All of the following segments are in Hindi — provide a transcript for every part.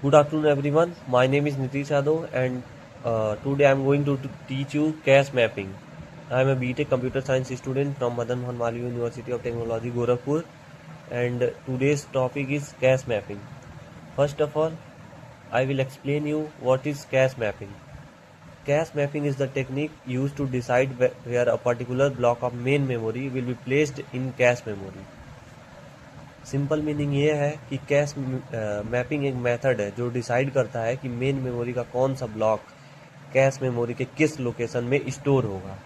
Good afternoon, everyone. My name is Nitish Yadav, and today I am going to teach you cache mapping. I am a BTech Computer Science student from Madan Mohan Malviya University of Technology, Gorakhpur, and today's topic is cache mapping. First of all, I will explain you what is cache mapping. Cache mapping is the technique used to decide where a particular block of main memory will be placed in cache memory. Simple meaning ये है कि कैश मैपिंग एक मेथड है जो डिसाइड करता है कि मेन मेमोरी का कौन सा ब्लॉक कैश मेमोरी के किस लोकेशन में स्टोर होगा।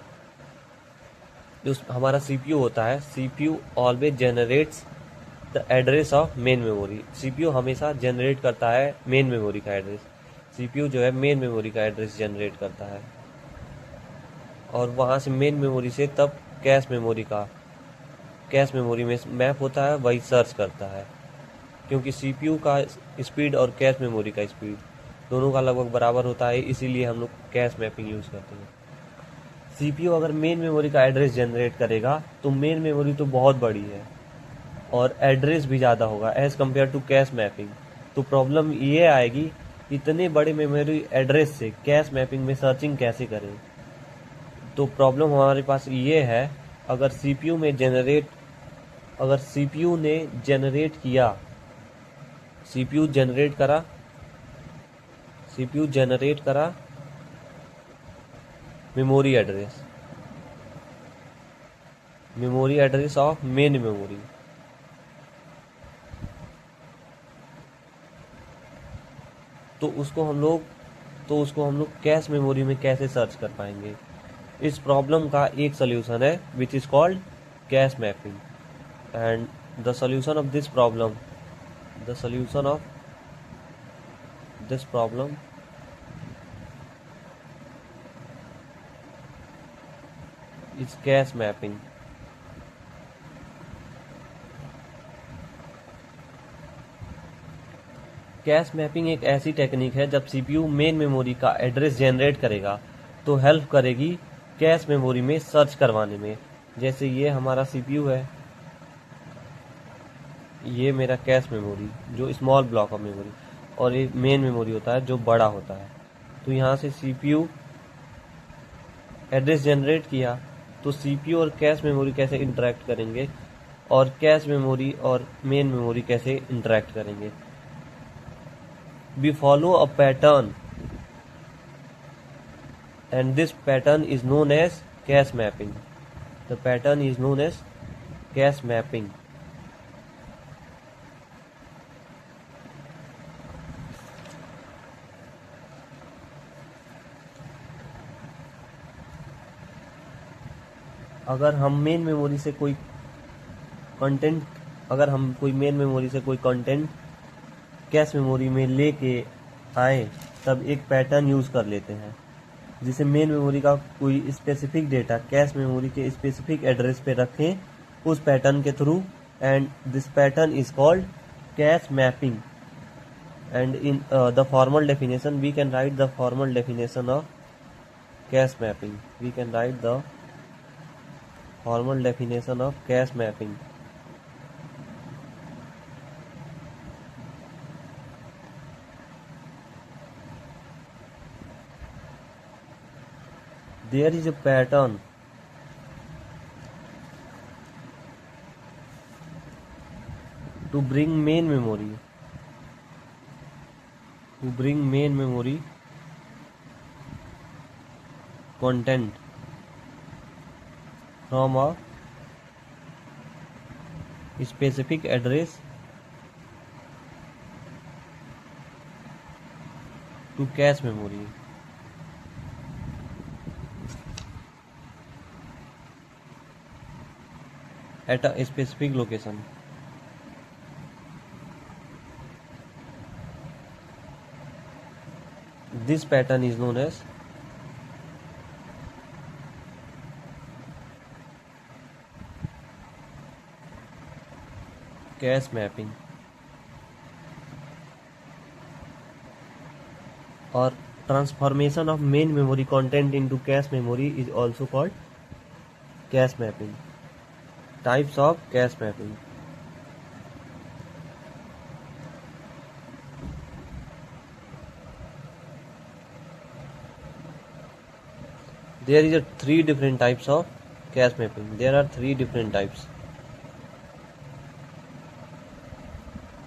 जो हमारा सीपीयू होता है, CPU always generates the address of main memory. CPU हमेशा जनरेट करता है मेन मेमोरी का एड्रेस। सीपीयू जो है मेन मेमोरी का एड्रेस जनरेट करता है और वहाँ से मेन मेमोरी से तब कैश मेमोरी में मैप होता है, वही सर्च करता है। क्योंकि सीपीयू का स्पीड और कैश मेमोरी का स्पीड दोनों का लगभग बराबर होता है, इसीलिए हम लोग कैश मैपिंग यूज़ करते हैं। सीपीयू अगर मेन मेमोरी का एड्रेस जनरेट करेगा तो मेन मेमोरी तो बहुत बड़ी है और एड्रेस भी ज़्यादा होगा as compare to cache mapping. तो प्रॉब्लम ये आएगी, इतने बड़े मेमोरी एड्रेस से कैश मैपिंग में सर्चिंग कैसे करें। तो प्रॉब्लम हमारे पास ये है, अगर सीपीयू ने जनरेट करा memory address of main memory, तो उसको हम लोग कैश मेमोरी में कैसे सर्च कर पाएंगे। इस प्रॉब्लम का एक सोल्यूशन है which is called cache mapping, and the solution of this problem is cash mapping. Cash mapping एक ऐसी टेक्निक है जब सीपीयू मेन मेमोरी का एड्रेस जनरेट करेगा तो हेल्प करेगी कैश मेमोरी में सर्च करवाने में। जैसे ये हमारा सीपीयू है, ये मेरा कैश मेमोरी जो स्मॉल ब्लॉक ऑफ मेमोरी, और ये मेन मेमोरी होता है जो बड़ा होता है। तो यहाँ से सीपीयू एड्रेस जनरेट किया तो सीपीयू और कैश मेमोरी कैसे इंटरेक्ट करेंगे और कैश मेमोरी और मेन मेमोरी कैसे इंटरेक्ट करेंगे। We follow a pattern and this pattern is known as cache mapping. The pattern is known as cache mapping. अगर हम मेन मेमोरी से कोई कंटेंट कैश मेमोरी में लेके आए तब एक पैटर्न यूज़ कर लेते हैं, जिसे मेन मेमोरी का कोई स्पेसिफिक डेटा कैश मेमोरी के स्पेसिफिक एड्रेस पे रखें उस पैटर्न के through, and this pattern is called cache mapping. And in the formal definition we can write the formal definition of cache mapping. There is a pattern to bring main memory content from a specific address to cache memory. At a specific location. This pattern is known as cache mapping, or transformation of main memory content into cache memory is also called cache mapping. Types of cache mapping. There is a 3 different types of cache mapping. There are 3 different types.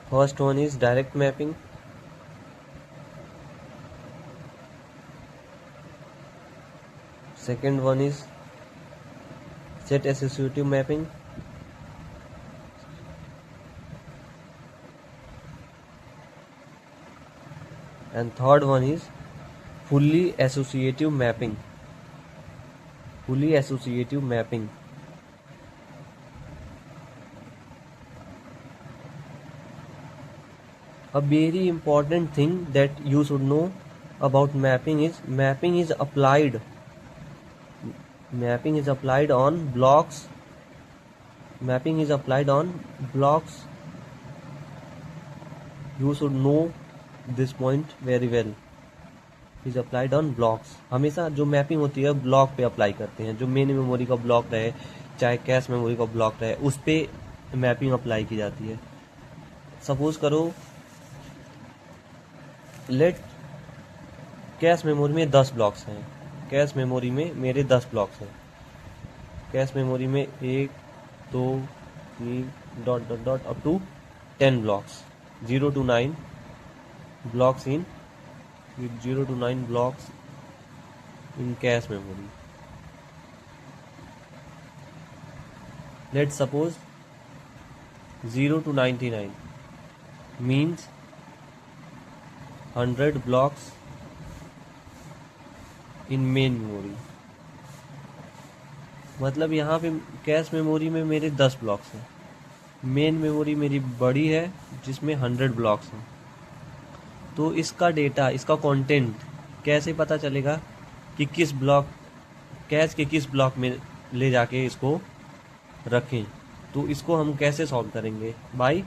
First one is direct mapping. Second one is set associative mapping. And third one is fully associative mapping. Fully associative mapping. A very important thing that you should know about mapping is applied. Mapping is applied on blocks. Mapping is applied on blocks. You should know this point very well. Is applied on blocks. हमेशा जो मैपिंग होती है ब्लॉक पे अप्लाई करते हैं. जो मेन मेमोरी का ब्लॉक रहे चाहे कैश मेमोरी का ब्लॉक रहे उस पे मैपिंग अप्लाई की जाती है. सपोज करो लेट कैश मेमोरी में 10 ब्लॉक्स हैं. कैश मेमोरी में मेरे 10 ब्लॉक्स हैं. कैश मेमोरी में 1 2 3 dot dot dot up to 10 blocks. 0 to 9 blocks in 0 to 9 blocks in cache memory. Let's suppose 0 to 99 means 100 blocks in main memory. मतलब यहाँ पे कैश मेमोरी में मेरे 10 ब्लॉक्स हैं. मेन मेमोरी मेरी बड़ी है जिसमें 100 ब्लॉक्स हैं. तो इसका डेटा, इसका कंटेंट कैसे पता चलेगा कि किस ब्लॉक कैश के किस ब्लॉक में ले जाके इसको रखें. तो इसको हम कैसे सॉल्व करेंगे? By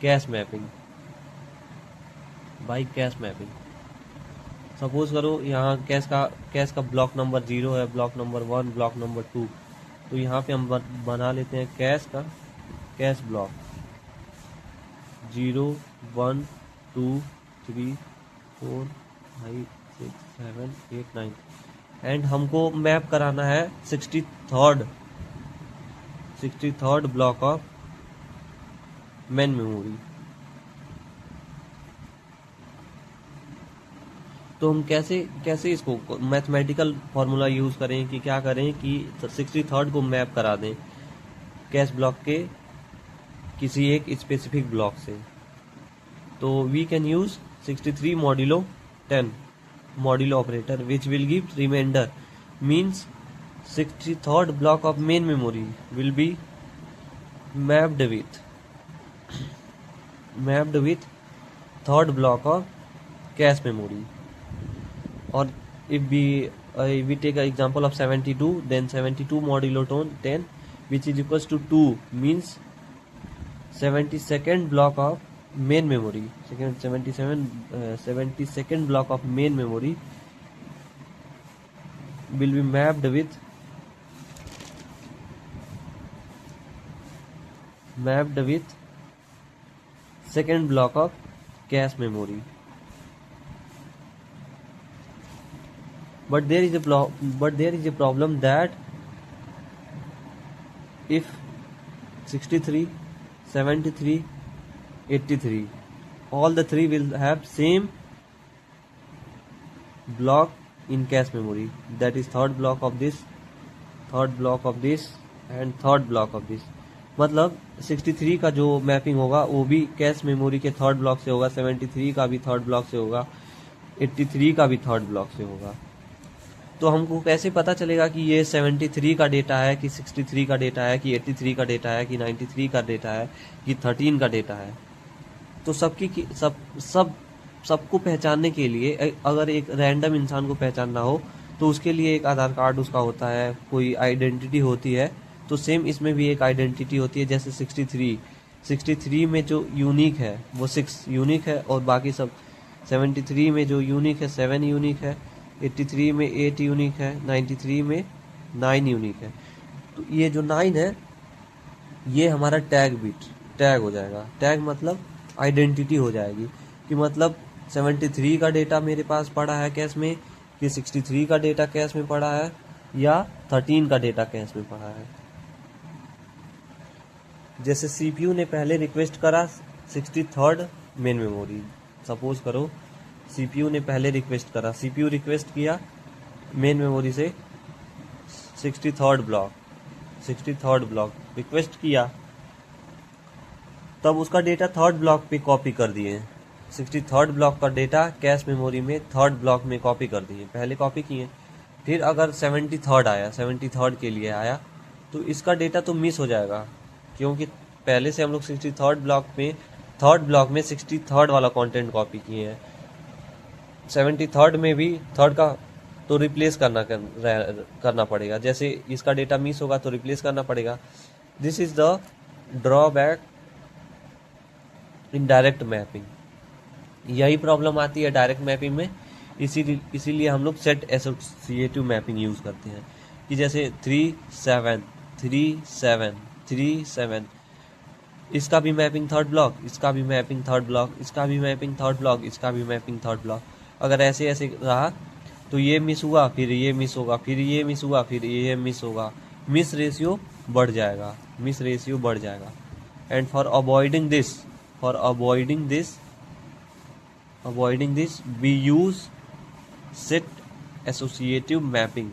cash mapping. By cash mapping. Suppose करो यहाँ कैश का ब्लॉक नंबर 0 है, ब्लॉक नंबर 1, ब्लॉक नंबर 2. तो यहाँ पे हम बना लेते हैं कैश ब्लॉक 0 1 2 3 4 5 6 7 8 9 एंड हमको मैप कराना है 63rd block of main memory. तो हम कैसे इसको मैथमेटिकल फॉर्मूला यूज करें कि क्या करें कि 63rd को मैप करा दें कैश ब्लॉक के किसी एक स्पेसिफिक ब्लॉक से. तो we can use 63 modulo 10 modulo operator which will give remainder. Means 63rd block of main memory will be mapped with third block of cache memory. Or if we take an example of 72, then 72 modulo 10 which is equals to 2 means 72nd block of main memory. 72nd block of main memory will be mapped with second block of cache memory. But there is a problem that if 63 73 83 all the three will have same block in cache memory, that is third block of this and third block of this. मतलब 63 का जो मैपिंग होगा वो भी कैश मेमोरी के थर्ड ब्लॉक से होगा, 73 का भी थर्ड ब्लॉक से होगा, 83 का भी थर्ड ब्लॉक से होगा. तो हमको कैसे पता चलेगा कि ये 73 का डेटा है कि 63 का डेटा है कि 83 का डेटा है कि 93 का डेटा है कि 13 का डेटा है? तो सबको पहचानने के लिए अगर एक रैंडम इंसान को पहचानना हो तो उसके लिए एक आधार कार्ड उसका होता है, कोई आइडेंटिटी होती है. तो सेम इसमें भी एक आइडेंटिटी होती है. जैसे 63 में जो यूनिक है वो 6 यूनिक है और बाकी सब 73 में जो यूनिक है 7 यूनिक है, 83 में 8 यूनिक है, 93 में 9 यूनिक है. तो ये जो 9 है ये हमारा टैग हो जाएगा. टैग मतलब आइडेंटिटी हो जाएगी कि मतलब 73 का डेटा मेरे पास पड़ा है कैश में, कि 63 का डेटा कैश में पड़ा है या 13 का डेटा कैश में पड़ा है। जैसे सीपीयू ने पहले रिक्वेस्ट करा 63rd मेन मेमोरी, सपोज करो सीपीयू ने पहले रिक्वेस्ट करा, सीपीयू रिक्वेस्ट किया मेन मेमोरी से 63rd ब्लॉक रिक्वेस्ट किया, तब उसका डेटा 3rd ब्लॉक पे कॉपी कर दिए। 63rd ब्लॉक का डेटा कैश मेमोरी में 3rd ब्लॉक में कॉपी कर दिए, पहले कॉपी किए। फिर अगर 73rd आया, 73rd के लिए आया, तो इसका डेटा तो मिस हो जाएगा, क्योंकि पहले से हम लोग 63rd ब्लॉक में 3rd ब्लॉक में 63rd वाला कंटेंट कॉपी किए हैं। 73rd में भी 3rd का तो रिप्लेस करना पड़ेगा। जैसे इसका डेटा मिस होगा तो रिप्लेस करना पड़ेगा। This is the drawback in direct mapping. यही प्रॉब्लम आती है डायरेक्ट मैपिंग में, इसीलिए हम लोग सेट एसोसिएटिव मैपिंग यूज करते हैं कि जैसे 3 7 3 7 3 7, इसका भी मैपिंग 3rd ब्लॉक, इसका भी मैपिंग 3rd ब्लॉक, इसका भी मैपिंग 3rd ब्लॉक, इसका भी मैपिंग 3rd ब्लॉक। अगर ऐसे ऐसे रहा तो ये मिस हुआ, फिर ये मिस होगा, फिर ये मिस हुआ, फिर ये मिस होगा, मिस रेशियो बढ़ जाएगा। And for avoiding this we use set associative mapping.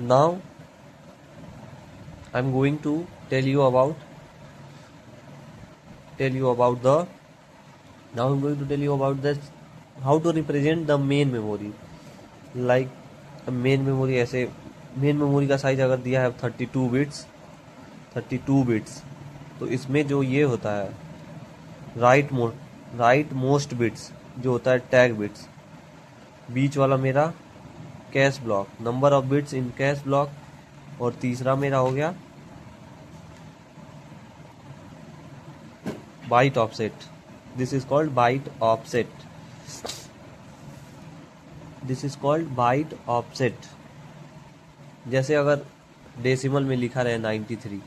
Now I'm going to tell you about how to represent the main memory. Like main memory, ऐसे मेन मेमोरी का साइज अगर दिया है 32 बिट्स, तो इसमें जो ये होता है राइट मोस्ट बिट्स जो होता है टैग बिट्स, बीच वाला मेरा cache block, number of bits in cache block, और तीसरा मेरा हो गया byte offset. This is called byte offset. जैसे अगर डेसिमल में लिखा रहे 93,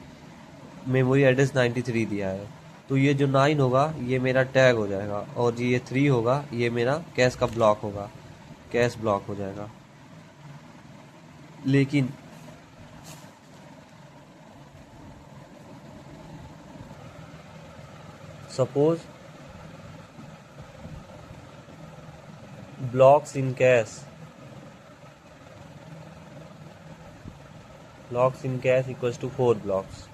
मेमोरी एड्रेस 93 दिया है, तो ये जो 9 होगा ये मेरा टैग हो जाएगा, और ये 3 होगा ये मेरा कैश ब्लॉक हो जाएगा। लेकिन suppose blocks in cache equals to 4 blocks.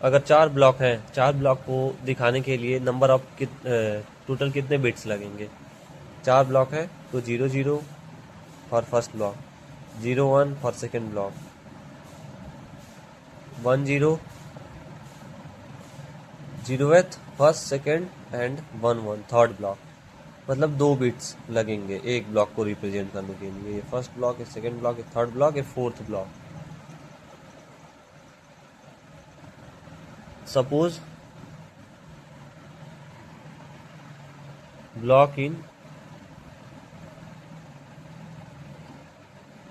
अगर 4 ब्लॉक हैं, 4 ब्लॉक को दिखाने के लिए नंबर ऑफ टोटल कितने बिट्स लगेंगे? 4 ब्लॉक है तो 00 for first block, 01 for second block, 10 0th first second and 11 third block. मतलब 2 बिट्स लगेंगे एक ब्लॉक को रिप्रेजेंट करने के लिए। ये फर्स्ट ब्लॉक है, सेकेंड ब्लॉक है, थर्ड ब्लॉक है, fourth block. Suppose block in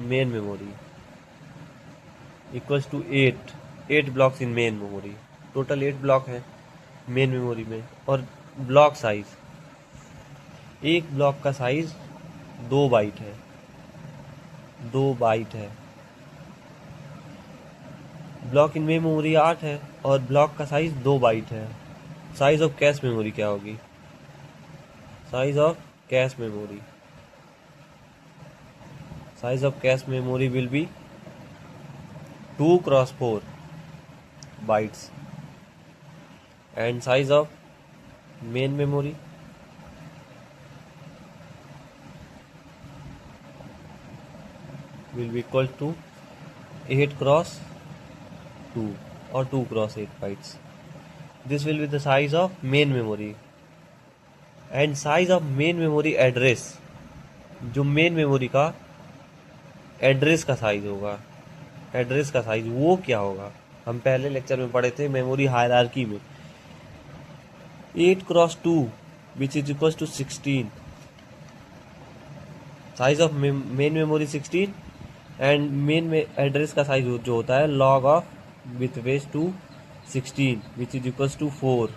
main memory equals to 8 blocks in main memory. Total 8 block है मेन मेमोरी में। और ब्लॉक साइज, एक ब्लॉक का साइज 2 बाइट है, 2 बाइट है। ब्लॉक इन मेन मेमोरी 8 है और ब्लॉक का साइज 2 बाइट है। साइज ऑफ कैश मेमोरी क्या होगी? Size of cache memory will be 2 × 4 bytes, and size of main memory will be equal to 8 × 2 or 2 × 8 bytes. This will be the size of main memory. And size of main memory address, जो मेन मेमोरी का एड्रेस का साइज होगा, एड्रेस का साइज वो क्या होगा? हम पहले लेक्चर में पढ़े थे मेमोरी हायरार्की में। 8 × 2 which is equals to 16. Size of main memory 16 and main में एड्रेस का साइज जो होता है log of with base to 16 which is equals to 4।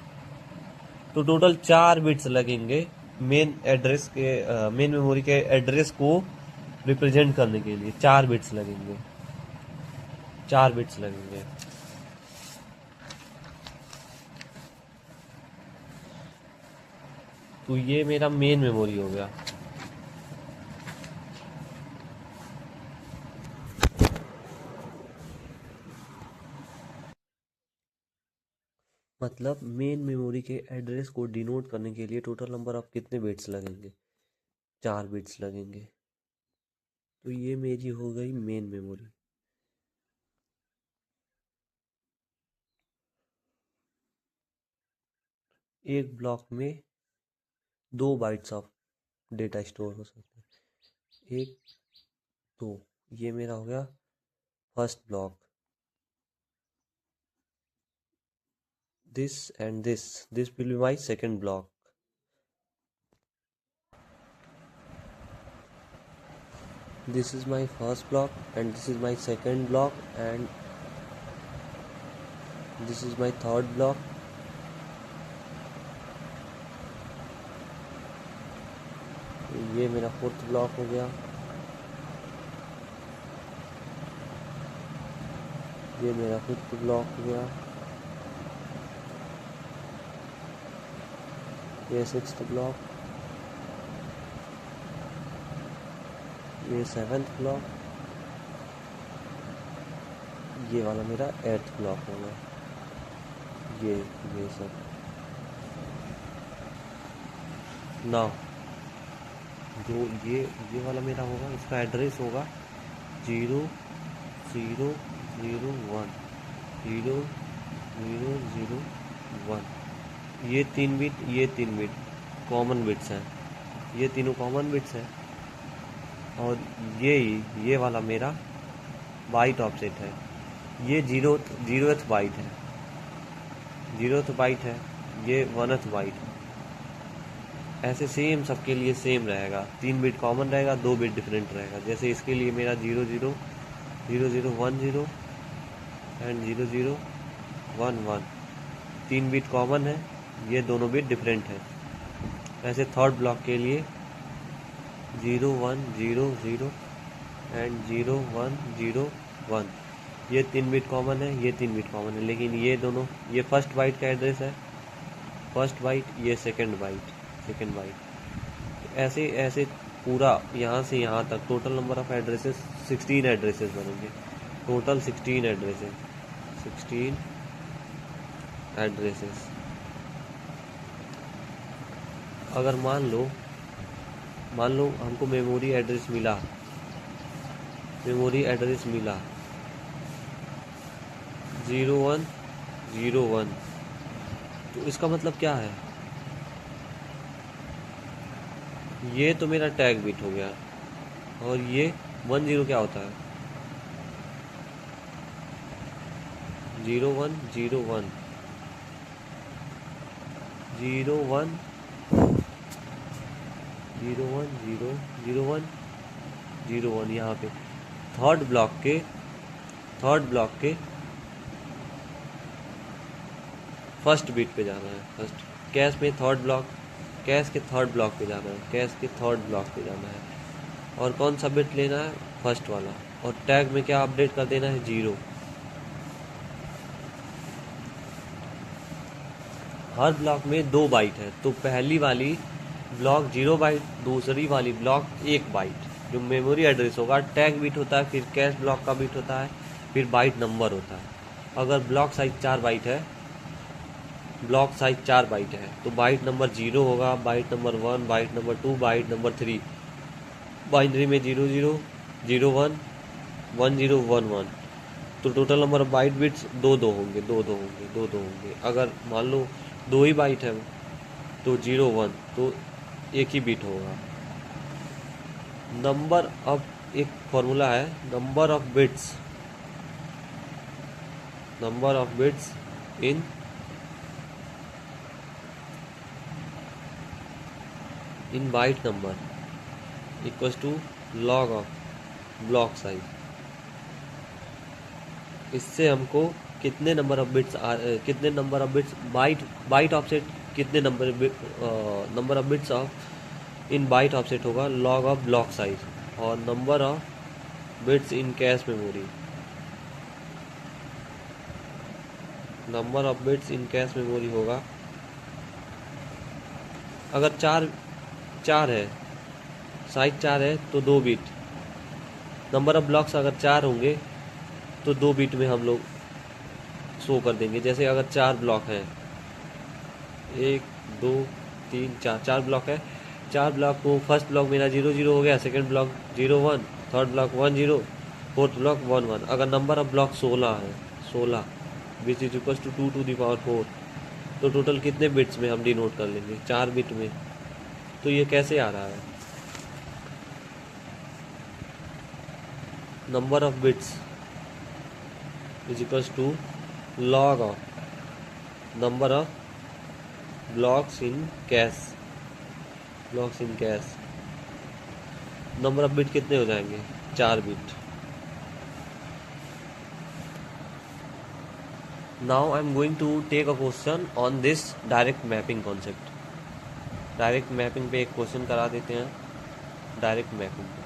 तो टोटल 4 बिट्स लगेंगे मेन एड्रेस के मेन मेमोरी के एड्रेस को रिप्रेजेंट करने के लिए। 4 बिट्स लगेंगे, 4 बिट्स लगेंगे। तो ये मेरा मेन मेमोरी हो गया। मतलब मेन मेमोरी के एड्रेस को डिनोट करने के लिए टोटल नंबर ऑफ कितने बिट्स लगेंगे? 4 बिट्स लगेंगे। तो ये मेरी हो गई मेन मेमोरी। एक ब्लॉक में 2 बाइट्स ऑफ डेटा स्टोर हो सकते हैं। 1 2, ये मेरा हो गया first block. This and this will be my second block. This is my first block and this is my second block and this is my third block. ये मेरा फोर्थ ब्लॉक हो गया। ये मेरा फिफ्थ ब्लॉक हो गया। ये सिक्स्थ ब्लॉक। ये सेवंथ ब्लॉक। ये वाला मेरा एट्थ ब्लॉक होगा। ये सब नाउ जो ये वाला मेरा होगा, इसका एड्रेस होगा 0 0 0 1 0 0 0 1। ये 3 बिट कॉमन बिट्स हैं। ये तीनों कॉमन बिट्स हैं। और ये वाला मेरा बाइट ऑफसेट है। ये जीरोथ बाइट है। जीरोथ बाइट है। ये 1th बाइट है। ऐसे सेम सबके लिए सेम रहेगा। 3 बिट कॉमन रहेगा, 2 बिट डिफरेंट रहेगा। जैसे इसके लिए मेरा 0 0 0 0 1 0 एंड 0 0 1 1 3 बिट कॉमन है, ये दोनों बिट डिफरेंट है। ऐसे थर्ड ब्लॉक के लिए 0 1 0 0 एंड 0 1 0 1, ये 3 बिट कॉमन है, ये 3 बिट कॉमन है। लेकिन ये दोनों, ये फर्स्ट बाइट का एड्रेस है, फर्स्ट बाइट, ये सेकंड बाइट। ऐसे ऐसे पूरा यहाँ से यहाँ तक total number of addresses 16 addresses बनेंगे। Total 16 addresses. अगर मान लो हमको मेमोरी एड्रेस मिला 0101, तो इसका मतलब क्या है? ये तो मेरा टैग बिट हो गया। और ये 10 क्या होता है? 0101 01 01 01 01 यहाँ पे थर्ड ब्लॉक के फर्स्ट बिट पे जाना है। फर्स्ट कैश में थर्ड ब्लॉक, कैश के थर्ड ब्लॉक पे जाना है। और कौन सा बिट लेना है? फर्स्ट वाला। और टैग में क्या अपडेट कर देना है? 0। हर ब्लॉक में 2 बाइट है, तो पहली वाली ब्लॉक 0 बाइट, दूसरी वाली ब्लॉक 1 बाइट। जो मेमोरी एड्रेस होगा टैग बिट होता है, फिर कैश ब्लॉक का बिट होता है, फिर बाइट नंबर होता है। अगर ब्लॉक साइज 4 बाइट है, तो बाइट नंबर 0 होगा, byte number 1, byte number 2, byte number 3। Binary में 00 01 10 11। तो total number of byte bits 2 होंगे। अगर मान लो 2 ही बाइट है तो 01, तो 1 ही बिट होगा। नंबर ऑफ, एक फॉर्मूला है, number of bits in byte number equals to log of block size. इससे हमको कितने number of bits byte offset, कितने number of bits of in byte offset होगा लॉग ऑफ ब्लॉक साइज, और number of bits in cache memory, number of bits in cache memory होगा, अगर चार है, साइज 4 है तो 2 बिट, नंबर ऑफ ब्लॉक्स अगर 4 होंगे तो 2 बिट में हम लोग शो कर देंगे। जैसे अगर 4 ब्लॉक हैं, 1 2 3 4 ब्लॉक है, 4 ब्लॉक को फर्स्ट ब्लॉक मेरा 0 0 हो गया, second block 0 1, third block 1 0, fourth block 1 1। अगर नंबर ऑफ ब्लॉक 16 है, 16 which is equal to 2 to the power 4, तो टोटल कितने बिट्स में हम डिनोट कर लेंगे? 4 बिट में। तो ये कैसे आ रहा है? Number of bits is equal to log of number of blocks in cache, number of bit कितने हो जाएंगे? 4 bit. Now I am going to take a question on this direct mapping concept. Direct mapping पे एक क्वेश्चन करा देते हैं। डायरेक्ट मैपिंग पे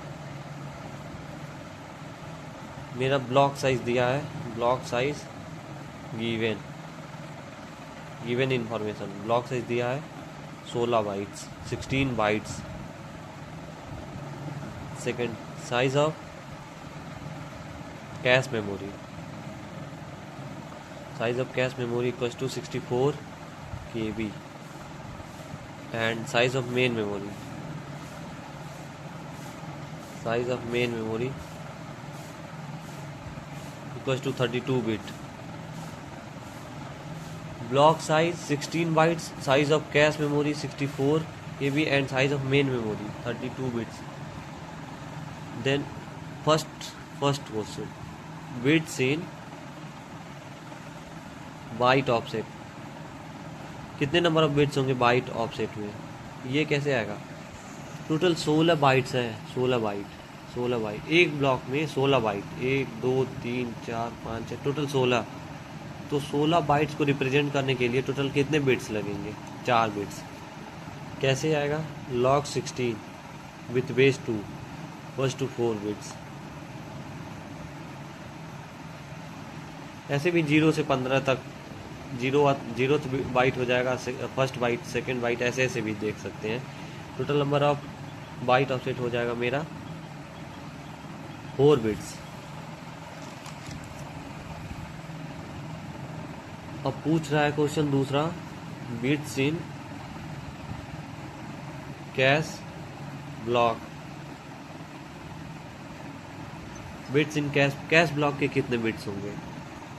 मेरा ब्लॉक साइज दिया है, block size given information, block size दिया है 16 bytes, 16 bytes. Second, size of cache memory, equals to 64 KB, and size of main memory, equals to 32 bit. Block size 16 bytes, size of cache memory 64 KB, and size of main memory 32 bits. Then first question, bits in byte offset, कितने नंबर ऑफ बिट्स होंगे बाइट ऑफसेट में? ये कैसे आएगा? टोटल 16 बाइट्स हैं, 16 बाइट एक ब्लॉक में, 16 बाइट, 1 2 3 4 5 6, टोटल 16। तो 16 बाइट्स को रिप्रेजेंट करने के लिए टोटल कितने बिट्स लगेंगे? 4 बिट्स। कैसे आएगा? log 16 with base 2 was to 4 bits. ऐसे भी 0 से 15 तक, जीरो बाइट हो जाएगा, फर्स्ट बाइट, सेकंड बाइट, ऐसे भी देख सकते हैं। Total number of bite offset हो जाएगा मेरा 4 बिट्स। अब पूछ रहा है क्वेश्चन दूसरा, bits in cache block, bits in cache block के कितने बिट्स होंगे?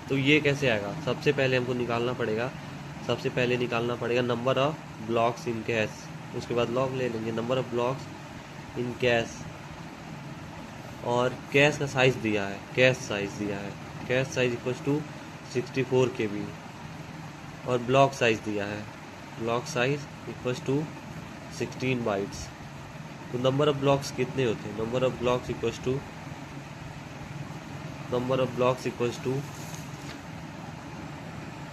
तो ये कैसे आएगा? सबसे पहले हमको निकालना पड़ेगा number of blocks in cache, उसके बाद लॉग ले लेंगे number of blocks in cache, और कैश का साइज दिया है, cache size equal to 64 KB, और ब्लॉक साइज दिया है, block size equal to 16 bytes. तो नंबर ऑफ ब्लॉक्स कितने होते हैं? Number of blocks equal to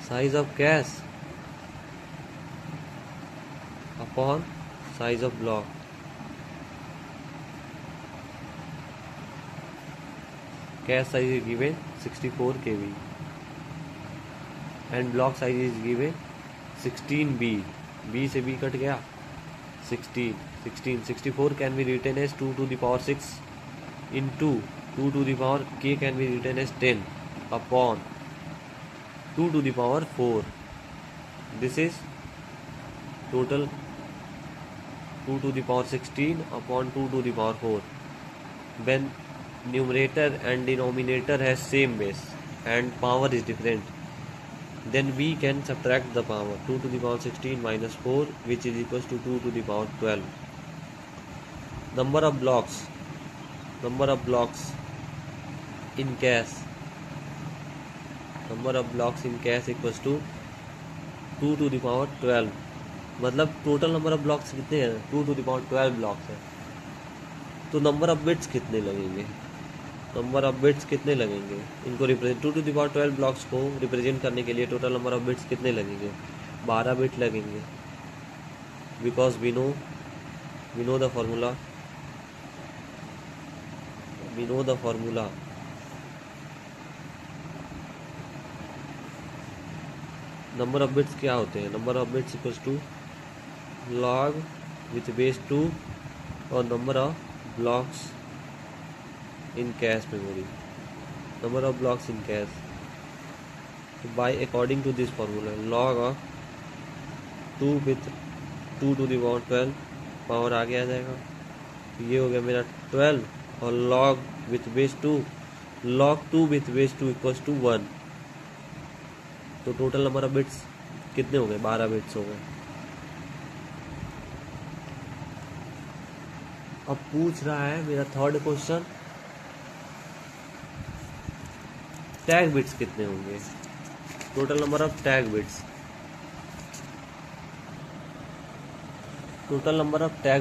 size of cache upon size of block. Cache size is given 64 KB and block size is given 16B, B से B कट गया, 16, 64 can be written as 2 to the power 6 into 2 to the power k can be written as 10 upon 2 to the power 4. This is total 2 to the power 16 upon 2 to the power 4. When numerator and denominator has same base and power is different, then we can subtract the power. 2 to the power 16 minus 4, which is equals to 2 to the power 12. Number of blocks in cache, equals to 2 to the power 12. मतलब टोटल नंबर ऑफ ब्लॉक्स कितने हैं? 2 to the power 12 ब्लॉक्स है। तो नंबर ऑफ बिट्स कितने लगेंगे? नंबर ऑफ बिट्स कितने लगेंगे इनको represent 2 to the power 12 blocks को रिप्रेजेंट करने के लिए टोटल नंबर ऑफ बिट्स कितने लगेंगे 12 बिट लगेंगे because we know the formula number of bits क्या होते हैं number of bits equals to log with base 2 और number of blocks in cache memory number of blocks in cache by according to this formula log of 2 with 2 to the power 12 power आगे आ जाएगा ये हो गया मेरा 12 और log with base 2 log 2 with base 2 equals to 1 तो टोटल नंबर ऑफ बिट्स कितने हो गए 12 बिट्स हो गए। अब पूछ रहा है मेरा थर्ड क्वेश्चन टैग बिट्स कितने होंगे total number of tag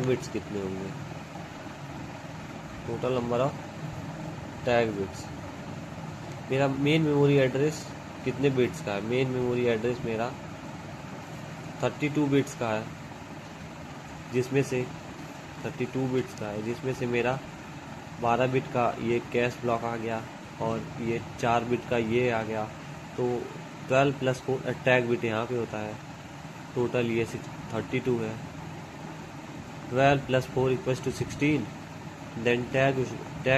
bits कितने होंगे total number of tag bits मेरा मेन मेमोरी एड्रेस कितने बिट्स का है मेन मेमोरी एड्रेस मेरा 32 बिट्स का है जिसमें से मेरा 12 बिट का ये कैश ब्लॉक आ गया और ये 4 बिट का ये आ गया तो 12 प्लस 4 टैग बिट यहाँ पे होता है टोटल ये 32 है 12 plus 4 equals to 16 then tag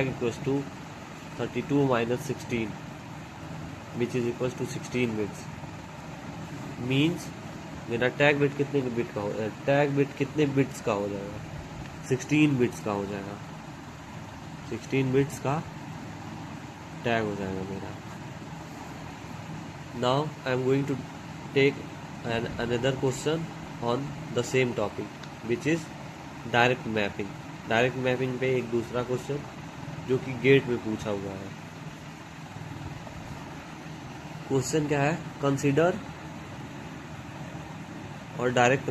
equals to 32 minus 16 which is equals to 16 bits means मेरा टैग बिट कितने बिट का टैग बिट कितने बिट्स का हो जाएगा 16 बिट्स का हो जाएगा 16 बिट्स का टैग हो जाएगा मेरा। Now I am going to take another question on the same topic which is direct mapping पे एक दूसरा क्वेश्चन जो कि गेट में पूछा हुआ है। क्वेश्चन क्या है कंसीडर और direct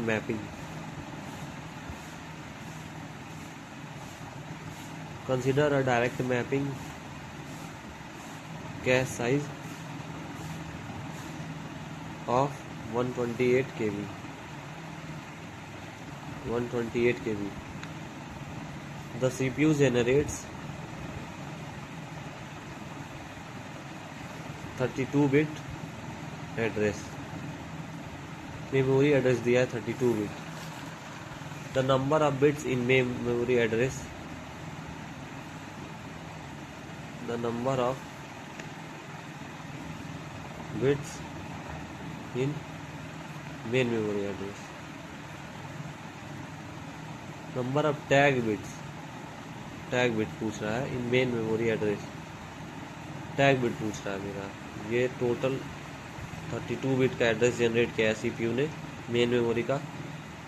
mapping cache size of 128 kb the CPU generates 32 bit address memory address दिया है 32 bit the number of bits in memory address the number of bits in main memory address number of tag bit पूछ रहा है in main memory address tag bit पूछ रहा है मेरा ये टोटल 32 बिट का एड्रेस जनरेट किया है सीपीयू ने मेन मेमोरी का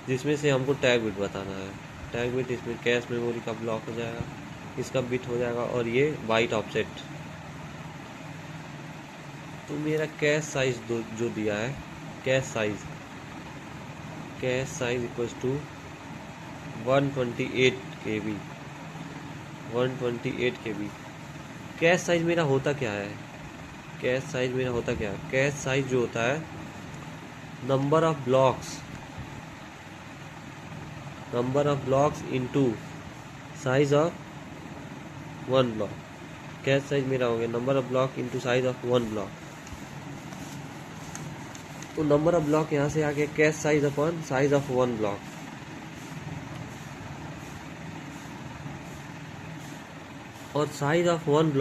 जिसमें से हमको टैग बिट बताना है टैग बिट इसमें कैश मेमोरी का ब्लॉक हो जाएगा इसका बिट हो जाएगा और ये बाइट ऑफसेट तो मेरा कैश साइज जो दिया है cache size equals to 128 KB cache size मेरा होता क्या है कैश साइज जो होता है number of blocks into size of one block cache size मेरा हो गया number of block into size of one block तो नंबर ऑफ ब्लॉक यहाँ से आ गया cache size upon size of one block और साइज ऑफ वन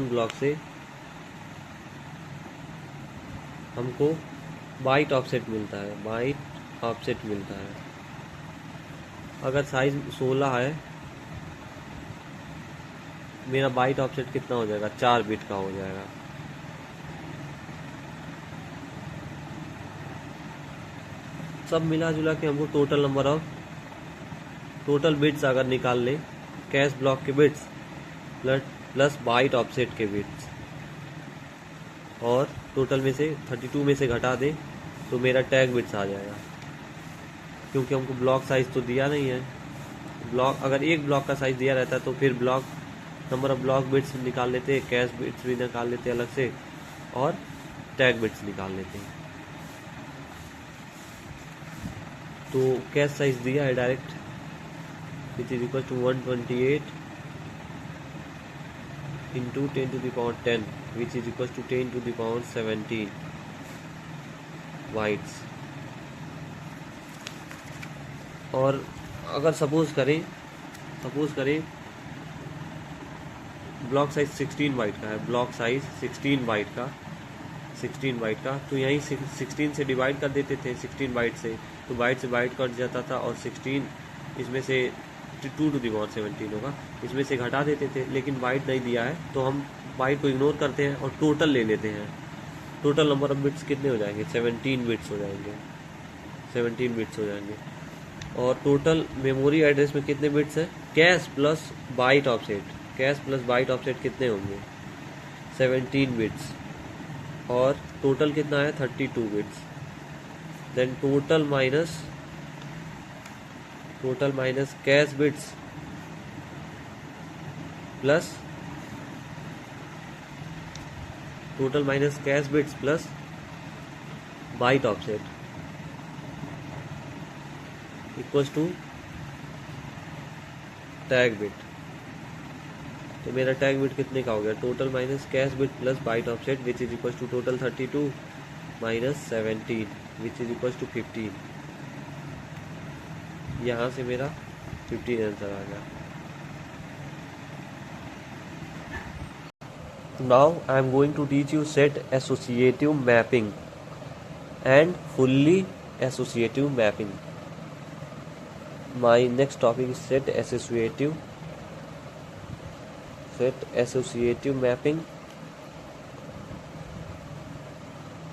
ब्लॉक से हमको बाइट ऑफसेट मिलता है अगर साइज 16 है मेरा बाइट ऑफसेट कितना हो जाएगा 4 बिट का हो जाएगा सब मिला जुला के हमको टोटल बिट्स अगर निकाल ले कैश ब्लॉक के बिट्स प्लस बाइट ऑफसेट के बिट्स और टोटल में से 32 में से घटा दे तो मेरा टैग बिट्स आ जाएगा क्योंकि हमको ब्लॉक साइज तो दिया नहीं है ब्लॉक अगर एक ब्लॉक का साइज दिया रहता है तो फिर block number of block bits निकाल लेते हैं, कैश बिट्स भी निकाल लेते हैं अलग से, और टैग बिट्स निकाल लेते हैं। तो कैश साइज दिया है direct, which is equal to 128 into 10 to the power 10 which is equal to 10 to the power 17 bytes. और अगर सपोज करें ब्लॉक साइज 16 बाइट का है, ब्लॉक साइज 16 बाइट का, तो यहीं 16 से डिवाइड कर देते थे 16 बाइट से, तो बाइट से बाइट कट जाता था, और 16 इसमें से 2 to the power 17 होगा, इसमें से घटा देते थे। लेकिन बाइट नहीं दिया है तो हम बाइट को इग्नोर करते हैं और टोटल ले लेते हैं। टोटल नंबर ऑफ बिट्स कितने हो जाएंगे? 17 बिट्स हो जाएंगे, 17 बिट्स हो जाएंगे। और टोटल मेमोरी एड्रेस में कितने बिट्स हैं? कैश प्लस बाइट ऑफसेट कितने होंगे? 17 बिट्स। और टोटल कितना है? 32 bits. Then total minus cache bits plus byte offset equals to tag bit. तो मेरा टैग बिट कितने का हो गया? Total minus cache bit plus byte offset which is equals to total 32 minus 17 which is equals to 15। यहाँ से मेरा 15 आंसर आ गया। Now I am going to teach you set associative mapping and fully associative mapping. My next topic is set associative mapping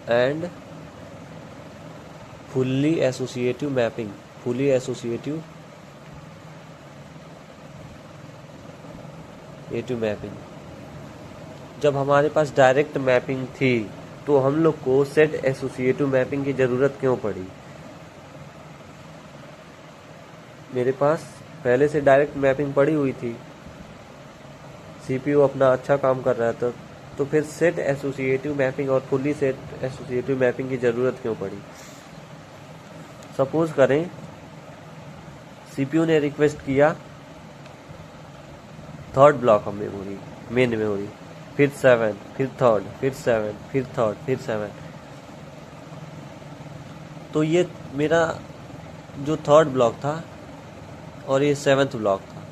and fully associative mapping. Fully associative mapping। जब हमारे पास डायरेक्ट मैपिंग थी तो हम लोग को सेट एसोसिएटिव मैपिंग की ज़रूरत क्यों पड़ी? मेरे पास पहले से डायरेक्ट मैपिंग पड़ी हुई थी, सीपीयू अपना अच्छा काम कर रहा था, तो फिर सेट एसोसिएटिव मैपिंग और फुल्ली सेट एसोसिएटिव मैपिंग की ज़रूरत क्यों पड़ी? सपोज करें सीपीयू ने रिक्वेस्ट किया third block of memory, main memory, फिर 7, फिर थर्ड, फिर 7, फिर थर्ड, फिर 7। तो ये मेरा जो थर्ड ब्लॉक था और ये 7th ब्लॉक था,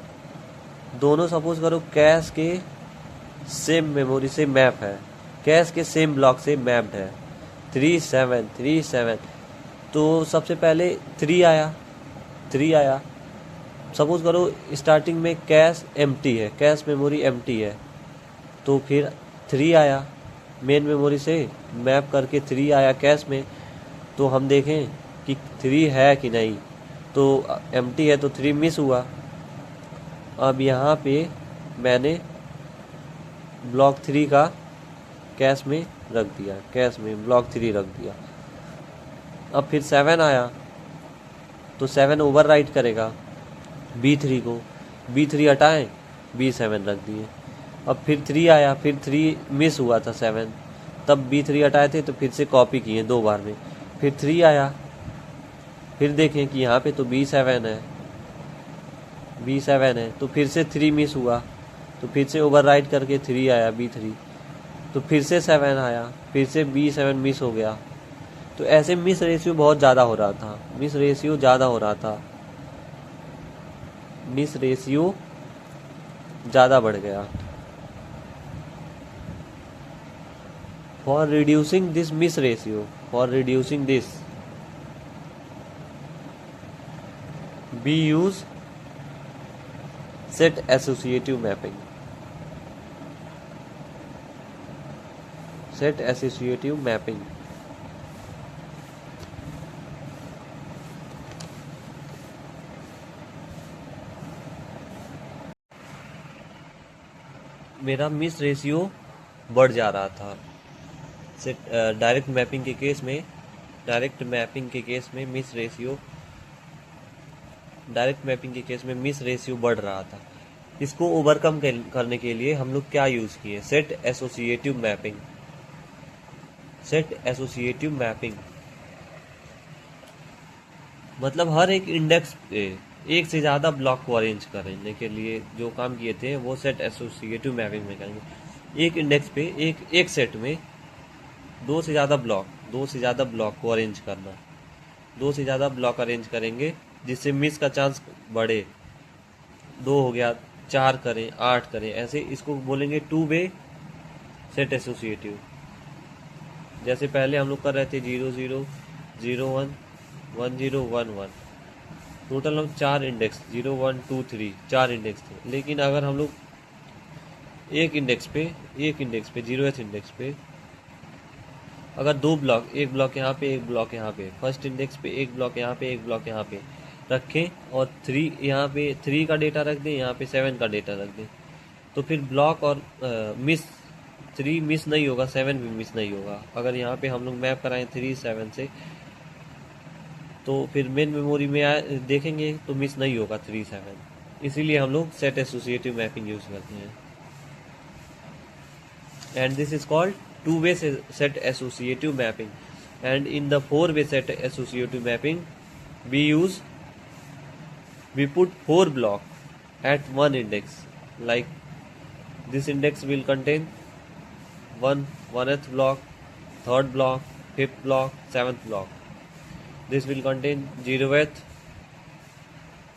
दोनों सपोज करो कैश के सेम मेमोरी से मैप है, कैश के सेम ब्लॉक से मैप्ड है, 3 7 3 7। तो सबसे पहले 3 आया। सपोज करो स्टार्टिंग में कैश एम्प्टी है, कैश मेमोरी एम्प्टी है, तो फिर 3 आया, मेन मेमोरी से मैप करके 3 आया कैश में। तो हम देखें कि 3 है कि नहीं, तो एम्प्टी है तो 3 मिस हुआ। अब यहाँ पे मैंने ब्लॉक 3 का कैश में रख दिया, कैश में ब्लॉक 3 रख दिया। अब फिर 7 आया तो 7 ओवरराइट करेगा B3 को, B3 हटाएं, B7 रख दिए। अब फिर 3 आया, फिर 3 मिस हुआ था 7, तब B3 हटाए थे तो फिर से कॉपी किए 2 बार में। फिर 3 आया, फिर देखें कि यहाँ पे तो B7 है, तो फिर से 3 मिस हुआ, तो फिर से ओवरराइट करके 3 आया B3, तो फिर से 7 आया, फिर से B7 मिस हो गया। तो ऐसे मिस रेशियो बहुत ज़्यादा हो रहा था, मिस रेशियो ज़्यादा बढ़ गया। For reducing this miss ratio, we use set associative mapping. मेरा मिस रेशियो बढ़ जा रहा था। डायरेक्ट मैपिंग के केस में मिस रेशियो बढ़ रहा था। इसको ओवरकम करने के लिए हम लोग क्या यूज़ किए, set associative mapping. Set associative mapping मतलब हर एक इंडेक्स पे एक से ज़्यादा ब्लॉक को अरेंज करने के लिए जो काम किए थे वो सेट एसोसिएटिव मैपिंग में करेंगे। एक इंडेक्स पे एक सेट में दो से ज़्यादा ब्लॉक को अरेंज करना, दो से ज़्यादा ब्लॉक अरेंज करेंगे जिससे मिस का चांस बढ़े। दो हो गया, 4 करें, 8 करें, ऐसे इसको बोलेंगे 2 वे सेट एसोसिएटिव। जैसे पहले हम लोग कर रहे थे 0 0 0 1 1 0 1 1, टोटल हम 4 इंडेक्स 0 1 2 3 4 इंडेक्स थे। लेकिन अगर हम लोग एक इंडेक्स पे 0th इंडेक्स पे अगर दो ब्लॉक, एक ब्लॉक यहाँ पे एक ब्लॉक यहाँ पे, फर्स्ट इंडेक्स पे एक ब्लॉक यहाँ पे एक ब्लॉक यहाँ पे रखें और 3 यहाँ पे 3 का डेटा रख दें, यहाँ पे 7 का डेटा रख दें, तो फिर ब्लॉक और मिस 3 मिस नहीं होगा, 7 भी मिस नहीं होगा। अगर यहाँ पे हम लोग मैप कराएं 3 7 से तो फिर मेन मेमोरी में देखेंगे तो मिस नहीं होगा 3 7। इसीलिए हम लोग सेट एसोसिएटिव मैपिंग यूज करते हैं। And this is called 2 way set associative mapping. And in the 4 way set associative mapping we put 4 block at one index. Like this index will contain 1th block, 3rd block, 5th block, 7th block. This will contain 0th,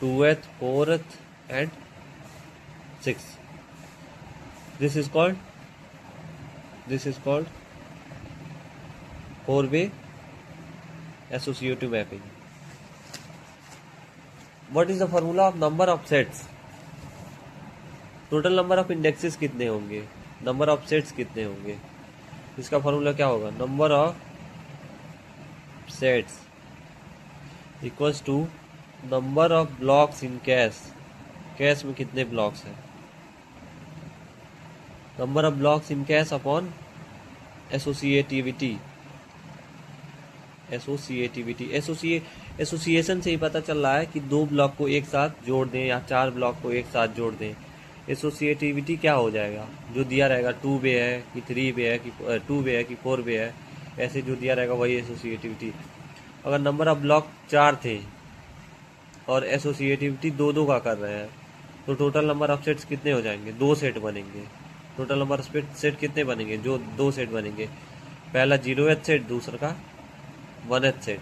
2th, 4th and 6th. This is called 4-way associative mapping. What is the formula of number of sets? Total number of indexes कितने होंगे, नंबर ऑफ सेट्स कितने होंगे, इसका फॉर्मूला क्या होगा, number of sets equals to number of blocks in cache. Cache में कितने ब्लॉक्स हैं, number of blocks in cache upon associativity. Association से ही पता चल रहा है कि 2 ब्लॉक को एक साथ जोड़ दें या 4 ब्लॉक को एक साथ जोड़ दें। एसोसिएटिविटी क्या हो जाएगा, जो दिया रहेगा 2 वे है कि 3 वे है कि 2 वे है कि 4 वे है, ऐसे जो दिया रहेगा वही एसोसिएटिविटी। अगर नंबर ऑफ ब्लॉक 4 थे और एसोसिएटिविटी 2 का कर रहे हैं तो टोटल नंबर ऑफ सेट्स कितने हो जाएंगे, 2 सेट बनेंगे। टोटल नंबर ऑफ सेट कितने बनेंगे, जो 2 सेट बनेंगे, पहला 0th सेट, दूसरा का 1th सेट।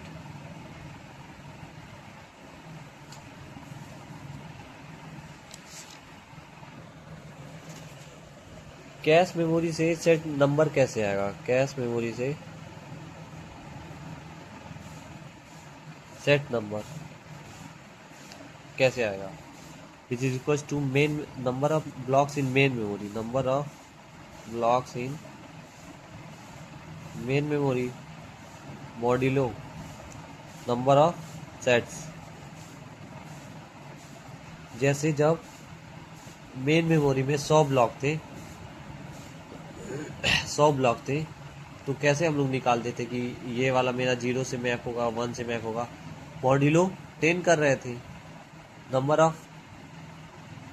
कैश मेमोरी से सेट नंबर कैसे आएगा, कैश मेमोरी से सेट नंबर कैसे आएगा, which is equal to main number of blocks in main memory, number of blocks in main memory modulo number of sets. जैसे जब मेन मेमोरी में 100 ब्लॉक थे, 100 ब्लॉक थे, तो कैसे हम लोग निकालते थे कि ये वाला मेरा 0 से मैप होगा, 1 से मैप होगा, मॉड्यूलो 10 कर रहे थे। Number of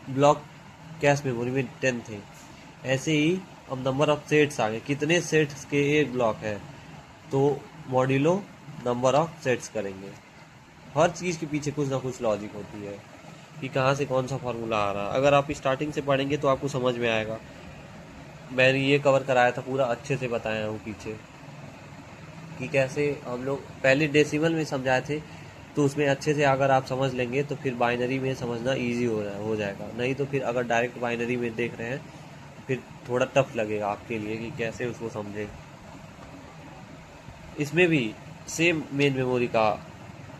block cache memory में 10 थे। ऐसे ही अब नंबर ऑफ सेट्स आ गए, कितने सेट्स के एक ब्लॉक है, तो मॉड्यूलो नंबर ऑफ सेट्स करेंगे। हर चीज़ के पीछे कुछ ना कुछ लॉजिक होती है कि कहाँ से कौन सा फार्मूला आ रहा है। अगर आप स्टार्टिंग से पढ़ेंगे तो आपको समझ में आएगा। मैंने ये कवर कराया था, पूरा अच्छे से बताया हूँ पीछे कि कैसे हम लोग पहले डेसिमल में समझाए थे, तो उसमें अच्छे से अगर आप समझ लेंगे तो फिर बाइनरी में समझना इजी हो जाएगा। नहीं तो फिर अगर डायरेक्ट बाइनरी में देख रहे हैं फिर थोड़ा टफ लगेगा आपके लिए कि कैसे उसको समझे। इसमें भी सेम मेन मेमोरी का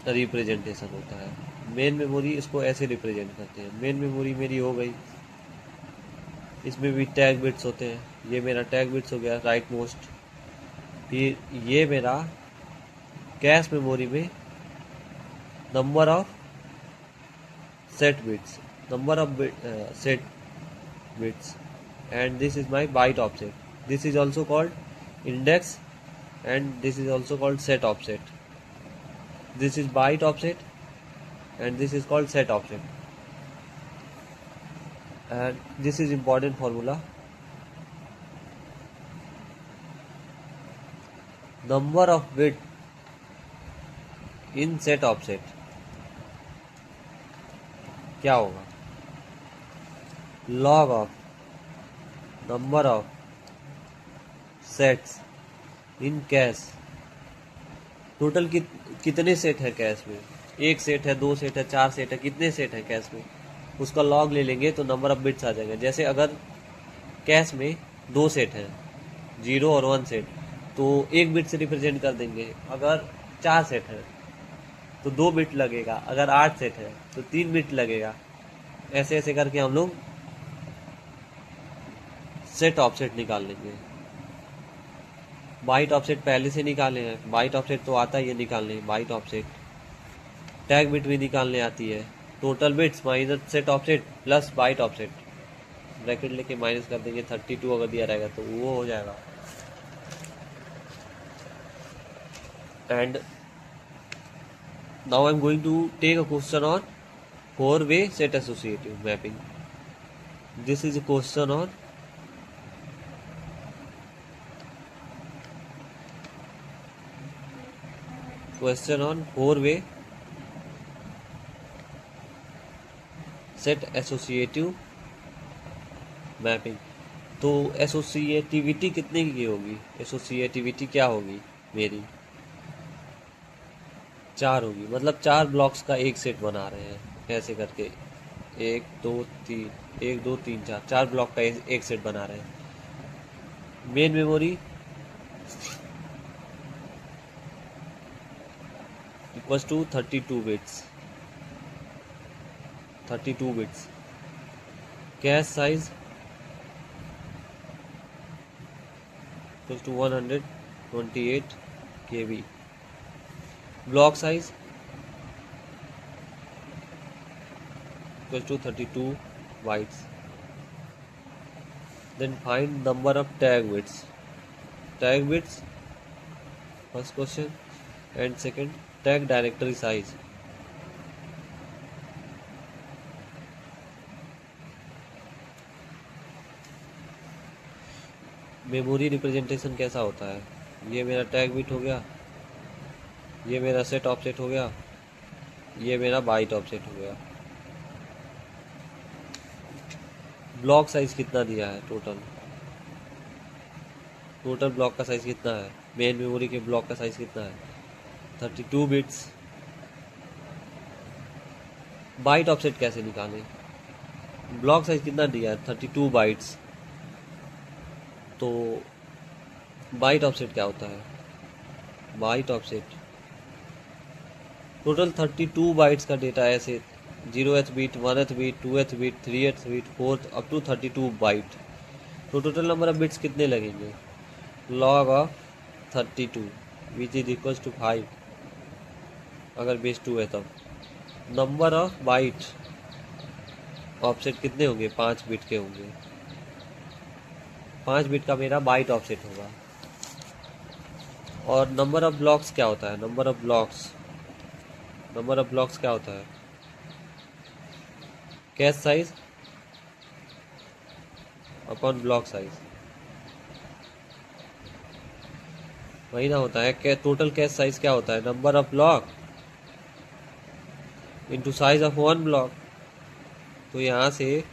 रिप्रेजेंटेशन होता है। मेन मेमोरी इसको ऐसे रिप्रेजेंट करते हैं, मेन मेमोरी मेरी हो गई, इसमें भी टैग बिट्स होते हैं, ये मेरा टैग बिट्स हो गया राइट मोस्ट। फिर ये मेरा कैश मेमोरी में number of set bits, number of set bits, and this is my byte offset. This is also called index and this is also called set offset. This is byte offset and this is called set offset. and this is important formula. Number of bit in set offset क्या होगा, log of number of sets in cash. Total कितने सेट है कैश में, एक सेट है, दो सेट है, चार सेट है, कितने सेट है कैश में, उसका लॉग ले लेंगे तो नंबर ऑफ बिट्स आ जाएंगे. जैसे अगर कैश में दो सेट हैं, 0 और 1 सेट, तो एक बिट से रिप्रेजेंट कर देंगे. अगर 4 सेट है तो 2 बिट लगेगा, अगर 8 सेट है तो 3 बिट लगेगा. ऐसे ऐसे करके हम लोग सेट ऑफसेट निकाल लेंगे. बाइट ऑफसेट पहले से निकाले हैं, बाइट ऑफसेट तो आता ही है निकालने. बाइट ऑफसेट, टैग बिट भी निकालने आती है. Total bits minus set offset plus byte offset, bracket लेके माइनस कर देंगे. 32 अगर दिया रहेगा तो वो हो जाएगा. And now I am going to take a question on 4-way set associative mapping. This is a question on 4-way set associative mapping. तो एसोसिएटिविटी कितने की होगी, एसोसिएटिविटी क्या होगी मेरी, 4 होगी. मतलब 4 ब्लॉक्स का एक सेट बना रहे हैं ऐसे करके, 1 2 3 1 2 3 4, 4 ब्लॉक का एक सेट बना रहे हैं. Main memory equals to 32 bits, 32 bits. Cache size equals to 128 KB. Block size equals to 32 bytes. Then find number of tag bits. Tag bits, first question, and second tag directory size. Memory representation कैसा होता है, ये मेरा टैग बिट हो गया, ये मेरा सेट ऑफसेट हो गया, ये मेरा बाइट ऑफसेट हो गया. ब्लॉक साइज कितना दिया है, टोटल ब्लॉक का साइज कितना है, मेन मेमोरी के ब्लॉक का साइज कितना है, 32 बिट्स. बाइट ऑफसेट कैसे निकालें, ब्लॉक साइज कितना दिया है, 32 बाइट्स. तो बाइट ऑफसेट क्या होता है, बाइट ऑफसेट टोटल 32 बाइट्स का डेटा ऐसे 0th bit, 1th bit, 2th bit, 3th bit, 4th up to 32 byte. तो टोटल नंबर ऑफ बिट्स कितने लगेंगे, log of 32 which is equals to 5 अगर बेस 2 है तब. नंबर ऑफ बाइट ऑफसेट कितने होंगे, 5 बिट के होंगे. 5 बिट का मेरा बाइट ऑफसेट होगा. और नंबर ऑफ ब्लॉक्स क्या होता है, नंबर ऑफ ब्लॉक्स क्या होता है, cache size upon block size, वही ना होता है. टोटल कैश साइज क्या होता है, number of block into size of 1 block. तो यहाँ से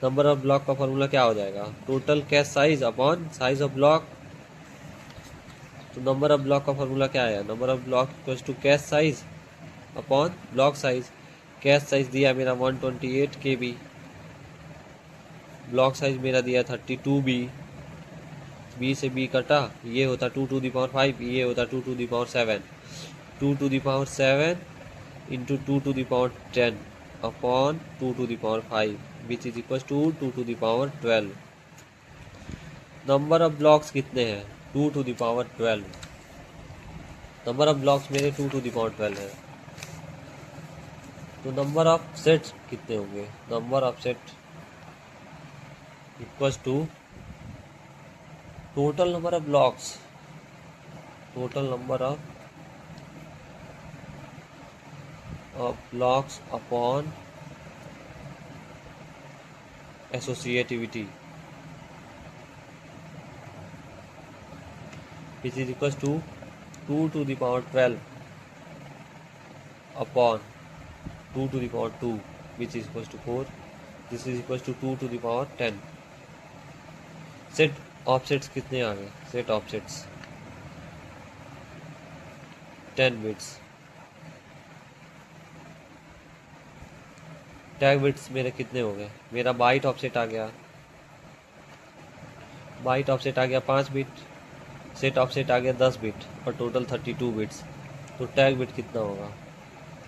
नंबर ऑफ ब्लॉक का फॉर्मूला क्या हो जाएगा, total cache size upon size of block. तो नंबर ऑफ ब्लॉक का फॉर्मूला क्या है, number of block equals to cache size upon block size. Cache size दिया मेरा 128 KB, ब्लॉक साइज मेरा दिया 32B. B से B कटा, ये होता 2 to the power 5, ये होता 2 to the power 7. 2 to the power 7 into 2 to the power 10 upon 2 to the power 5 which is equal to 2 to the power 12. Number of blocks कितने हैं, 2 to the power 12. Number of blocks मेरे 2 to the power 12 है. तो नंबर ऑफ सेट्स कितने होंगे, number of set equals to total number of blocks, total number of blocks upon associativity, which is equals to 2 to the power 12 upon 2 to the power 2, which is equals to 4. This is equals to 2 to the power 10. Set offsets कितने आ गए? Set offsets 10 bits. Tag bits मेरे कितने हो गए? मेरा बाइट ऑफसेट आ गया, बाइट ऑफसेट आ गया 5 बिट, सेट ऑफसेट आ गया 10 बिट और टोटल 32 बिट्स. तो टैग बिट कितना होगा?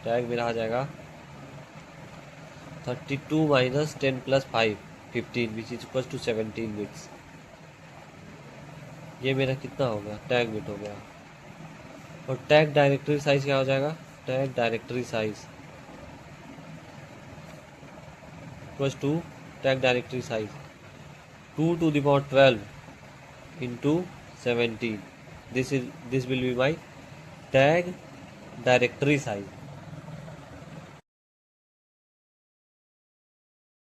टैग मेरा आ जाएगा 32 minus 10 plus 5 15, which is equal to 17 bits. ये मेरा कितना हो गया? टैग बिट हो गया. और टैग डायरेक्टरी साइज क्या हो जाएगा? Tag directory size equals to tag directory size 2 to the power 12 into 17. This will be my tag directory size.